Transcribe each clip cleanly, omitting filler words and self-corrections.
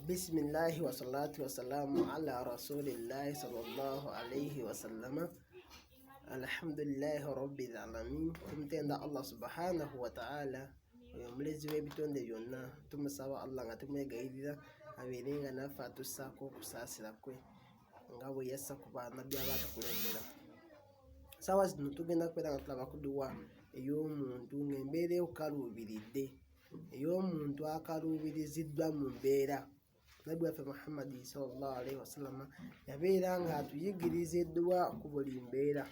Bismillahi wa salatu wa salamu ala rasulillahi sallallahu alayhi wa sallama. Alhamdulillahi rabbil alamin. Tumutenda Allah subhanahu wa ta'ala omulezi w'ebitonde byonna, tumusaba Allah nga tumwegayirira abeerenga naffe atussaako okusaasira kwe nga bwe yassa ku bannabbi abaatukulembera. Saawa zino tugenda kubeera nga tulaba ku duwa ey'omuntu ng'embeera ekukaluubiridde, ey'omuntu akaluubiriziddwa mu mbeera. Nabbi waffe Muhammad sallallahu alaihi wasallam yabeera nga atuyigiriza edduwa ku buli mbeera.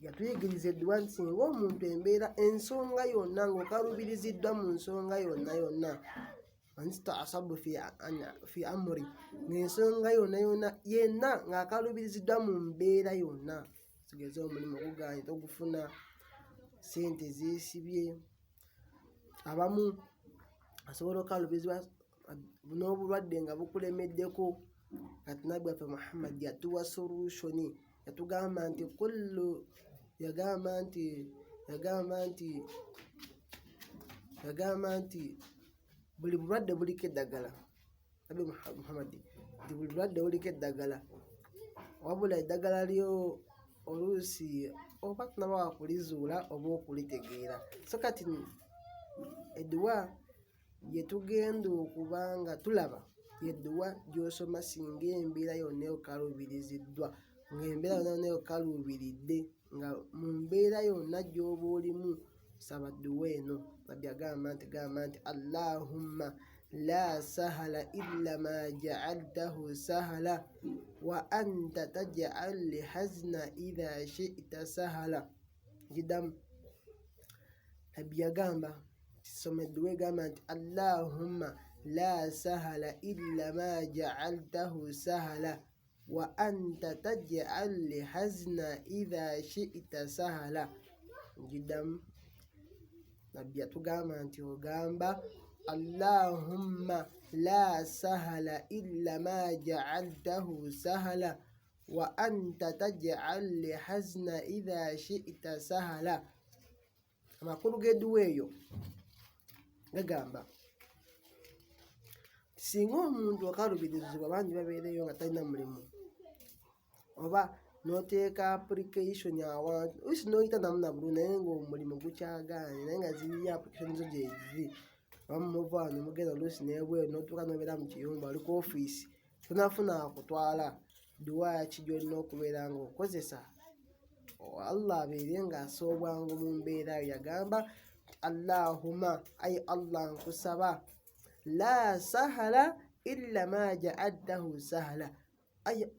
Yatuyigiriza edduwa nti singa omuntu embeera ensonga yonna ng'okalubiriziddwa mu nsonga yonna yonna, manista'asabu fi amri, ng'ensonga yonna yonna yenna ng'akalubiriziddwa mu mbeera yonna, kigeze omulimu guganye togufuna, sente zeesibye, abamu asobola okalubirizibwa n'obulwadde nga bukulemeddeko. Kati nabbi waffe Muhammad yatuwa solution, yatugamba nti yagamba nti buli bulwadde buliko eddagala. Nabbi Muhammad nti buli bulwadde buliko eddagala, wabula eddagala lyo oluusi oba tunaba wakulizuula oba okulitegeera. So kati edduwa yetugenda okuba nga tulaba yedduwa gy'osoma singa embeera yonna ekalubiriziddwa, ng'embeera yonna ekaluubiridde, nga mu mbeera yonna gy'oba olimu saba dduwa eno. Nabbi agamba nti Allahumma la sahala illa ma ja'altahu sahala wa anta taj'al hazna idha shi'ta sahala. Gidamu Nabbi yagamba soma edduwa egamba nti Allahumma la sahala illa ma ja'altahu sahala wa anta taj'al hazna idha shi'ta sahala. Gidamu Nabbi yatugamba nti ogamba Allahumma la sahala illa ma ja'altahu sahala wa anta taj'al hazna idha shi'ta sahala. Amakulu g'edduwa eyo gagamba singa omuntu akalubirizibwa, bangi babeereyo nga talina mulimu, oba n'oteeka application awantu isi n'oyita namu na bulungi naye ng'omulimu gukyagaanye, naye nga ziriyo application zo gye ziri, oba muva wano mugenda oluusi n'ebweru n'otuuka n'obeera mu kiyumba oli ku ofiisi tonafuna akutwala. Dduwa ki gy'olina okubeera ng'okozesa? Allah abeere ng'asoobwangu mu mbeera yo. Yagamba Allahumma, ay Allah nkusaba, la sahala illa ma ja'altahu sahala, ay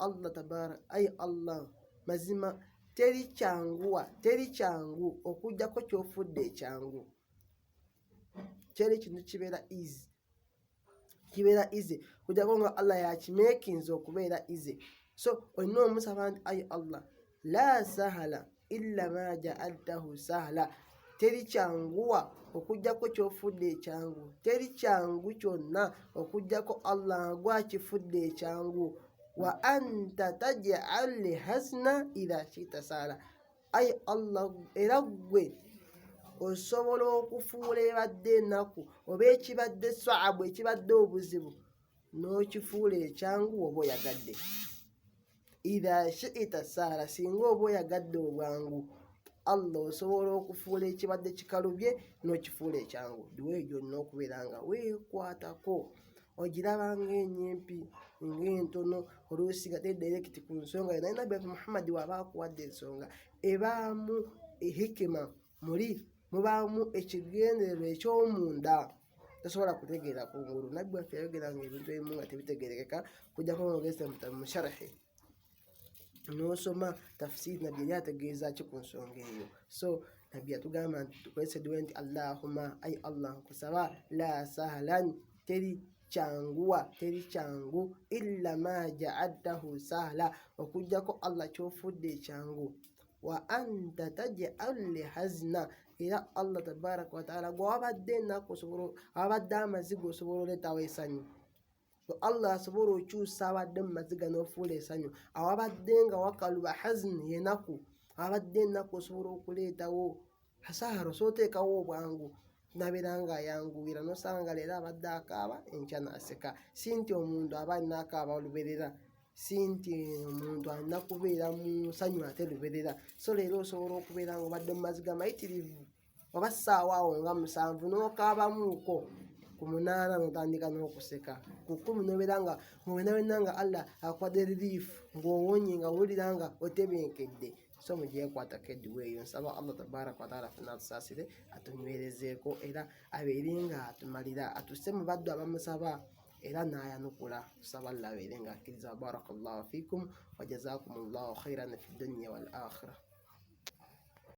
Allah mazima teri kyangu okujjako ky'ofudde ekyangu. Kyeri kintu kibeera easy okujjako nga Allah yakimeekinze okubeera easy. So olina omusaba nti ay Allah la sahala illa ma ja'altahu sahala, teri kyanguwa okujjako ky'ofudde ekyangu, teri kyangu kyonna okujjako Allah gwakifudde ekyangu. Wa anta taj'al hazna idha shi'ta sahala, ay Allah era gwe osobola okufuula ebadde ennaku oba ekibadde saabu, ekibadde obuzibu, n'okifuula ekyangu oba oyagadde. Idha shi'ta sahala, singa oba oyagadde obwangu, Allah osobola okufuula ekibadde kikalubye n'okifuula ekyangu. Dduwa egyo olina okubeera nga weekwatako, ogiraba ng'enyimpi ng'entono, oluusi nga teri direct ku nsonga yo. Naye Nabbi Muhammad bw'aba akuwadde ensonga ebaamu hikima, mubaamu ekigendererwa eky'omunda tosobola kutegeera kungulu. Nabbi waffe yayogeranga ebintu ebimu nga tebitegeerekeka kujjako ng'ogeze mu sharhi n'osoma tafsiri Nabbi yali ategeeza ki ku nsonga eyo. So Nabbi yatugamba nti tukozese edduwa nti Allahumma, ay Allah nkusaba, la sahalan, teri kyangu illa ma ja'altahu sahala, okujjako Allah ky'ofudde ekyangu. Wa anta taj'al hazna, era Allah tabaraka wa ta'ala gw'abadde ennaku abadde amaziga osobola oleetawo essanyu. Allah asobola okyusa abadde mu maziga n'ofuula essanyu. Awabadde nga wakaluba hazn yenaku, abadde ennaku osobola okuleetawo hasaaro, sooteekawo obwangu. nabeera nga ayanguwira nosanga leero abadde akaaba enkya n'aseka. Si nti omuntu aba alina akaaba oluberera, si nti omuntu alina kubeera mu ssanyu ate luberera. So leero osobola okubeera nga obadde mu maziga mayitirivu oba ssaawa awo nga 7 n'okaabamuuko ku 8 n'otandika n'okuseka, ku 10 n'obeera nga wenna nga Allah akuwadde relief ng'owonye nga owulira nga otebenkedde. So mugyekwatako eddiweeyo. Nsaba Allah tabaraka wa taala ffenna atusaasire atunywerezeeko era abeere nga atumalira atusse mu baddu abamusaba era n'ayanukula. Tusaba Allah abeere nga akkiriza. Barakallahu fikum wa jazakumullahu khairan fi dunya wal akhirah.